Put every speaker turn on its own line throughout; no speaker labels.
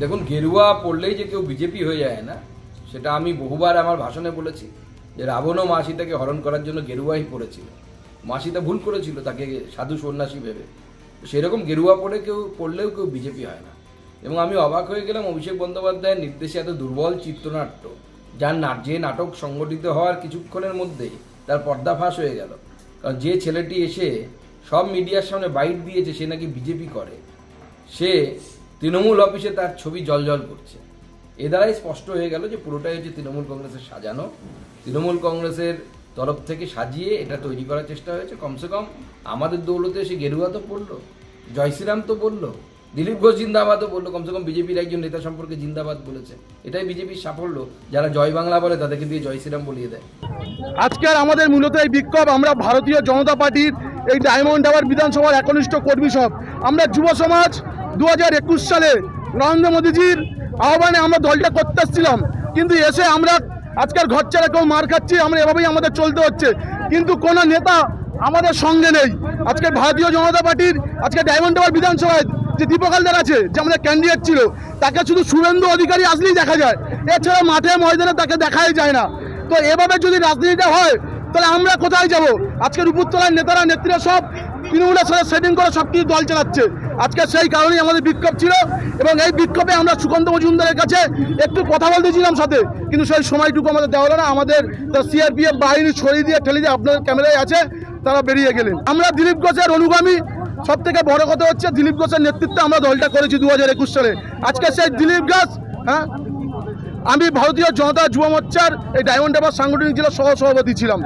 দেখুন, গেরুয়া পড়লেই যে কেউ বিজেপি হয়ে যায় না, সেটা আমি বহুবার আমার ভাষণে বলেছি যে রাবণও মা সীতাকে হরণ করার জন্য গেরুয়াই পড়েছিল। মা সীতা ভুল করেছিল তাকে সাধু সন্ন্যাসী ভেবে। সেরকম গেরুয়া পড়লেও কেউ বিজেপি হয় না। এবং আমি অবাক হয়ে গেলাম অভিষেক বন্দ্যোপাধ্যায়ের নির্দেশে এত দুর্বল চিত্রনাট্য, যে নাটক সংগঠিত হওয়ার কিছুক্ষণের মধ্যেই তার পর্দাফাশ হয়ে গেল। কারণ যে ছেলেটি এসে সব মিডিয়ার সামনে বাইট দিয়েছে সে নাকি বিজেপি করে, সে তৃণমূল অফিসে তার ছবি জলজল করছে। এ দ্বারাই স্পষ্ট হয়ে গেল যে পুরোটাই হচ্ছে তৃণমূল কংগ্রেসের সাজানো। তৃণমূল কংগ্রেসের তরফ থেকে সাজিয়ে এটা তৈরি করার চেষ্টা হয়েছে। কমসে কম আমাদের দৌলতে এসে গেরুয়া তো পড়লো, জয় শ্রীরাম তো বললো, দিলীপ ঘোষ জিন্দাবাদও বললো, কমসে কম বিজেপির একজন নেতা সম্পর্কে জিন্দাবাদ বলেছে। এটাই বিজেপির সাফল্য। যারা জয় বাংলা বলে তাদেরকে দিয়ে জয় শ্রীরাম বলিয়ে দেয়।
আজকের আমাদের মূলত এই বিক্ষোভ, আমরা ভারতীয় জনতা পার্টির এই ডায়মন্ড হারবার বিধানসভার একনিষ্ঠ কর্মী সব, আমরা যুব সমাজ 2021 সালে নরেন্দ্র মোদীজির আহ্বানে আমরা দলটা করতে এসেছিলাম, কিন্তু এসে আমরা আজকের ঘর ছেড়ে কেউ মার খাচ্ছি, আমরা এভাবেই আমাদের চলতে হচ্ছে। কিন্তু কোনো নেতা আমাদের সঙ্গে নেই। আজকে ভারতীয় জনতা পার্টির আজকে ডায়মন্ড হারবার বিধানসভায় যে দীপক হালদার আছে, যে আমাদের ক্যান্ডিডেট ছিল, তাকে শুধু শুভেন্দু অধিকারী আসলেই দেখা যায়, এছাড়া মাঠে ময়দানে তাকে দেখাই যায় না। তো এভাবে যদি রাজনীতিটা হয় তাহলে আমরা কোথায় যাব? আজকের উপরতলার নেতারা নেত্রীরা সব তৃণমূলের সাথে সেটিং করে সব কিছু দল চালাচ্ছে। আজকে সেই কারণেই আমাদের বিক্ষোভ ছিল, এবং এই বিক্ষোভে আমরা সুকান্ত মজুমদারের কাছে একটু কথা বলতেছিলাম সাথে, কিন্তু সেই সময়টুকু আমাদের দেওয়া হলো না। আমাদের সিআরপিএফ বাহিনী ছড়িয়ে দিয়ে ঠেলে দিয়ে, আপনাদের ক্যামেরায় আছে, তারা বেরিয়ে গেলেন। আমরা দিলীপ ঘোষের অনুগামী। সব থেকে বড় কথা হচ্ছে দিলীপ ঘোষের নেতৃত্বে আমরা দলটা করেছি 2021 সালে। আজকে সেই দিলীপ ঘোষ, হ্যাঁ, আমি ভারতীয় জনতা যুব মোর্চার এই ডায়মন্ড হারবার সাংগঠনিক জেলার সহসভাপতি ছিলাম।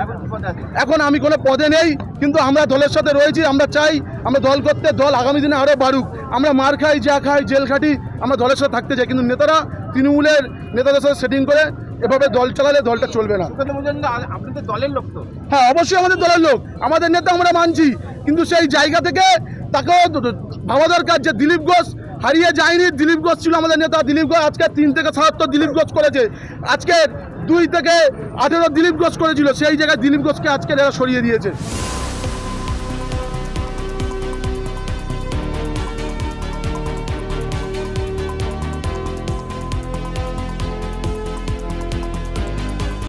এখন আমি কোনো পদে নেই, কিন্তু আমরা দলের সাথে রয়েছি। আমরা চাই আমরা দল করতে, দল আগামী দিনে আরও বাড়ুক। আমরা মার খাই, যা খাই, জেল খাটি, আমরা দলের সাথে থাকতে চাই। কিন্তু নেতারা তৃণমূলের নেতাদের সাথে সেটিং করে এভাবে দল চালালে দলটা চলবে না।
আপনি তো দলের লোক তো?
হ্যাঁ, অবশ্যই আমাদের দলের লোক, আমাদের নেতা আমরা মানছি, কিন্তু সেই জায়গা থেকে তাকেও ভাবা দরকার যে দিলীপ ঘোষ হারিয়ে যায়নি। দিলীপ ঘোষ ছিল আমাদের নেতা। দিলীপ ঘোষ আজকে 3 থেকে 77 দিলীপ ঘোষ করেছে, আজকে 2 থেকে 18 দিলীপ ঘোষ করেছিল। সেই জায়গায় দিলীপ ঘোষকে আজকে এরা সরিয়ে দিয়েছে।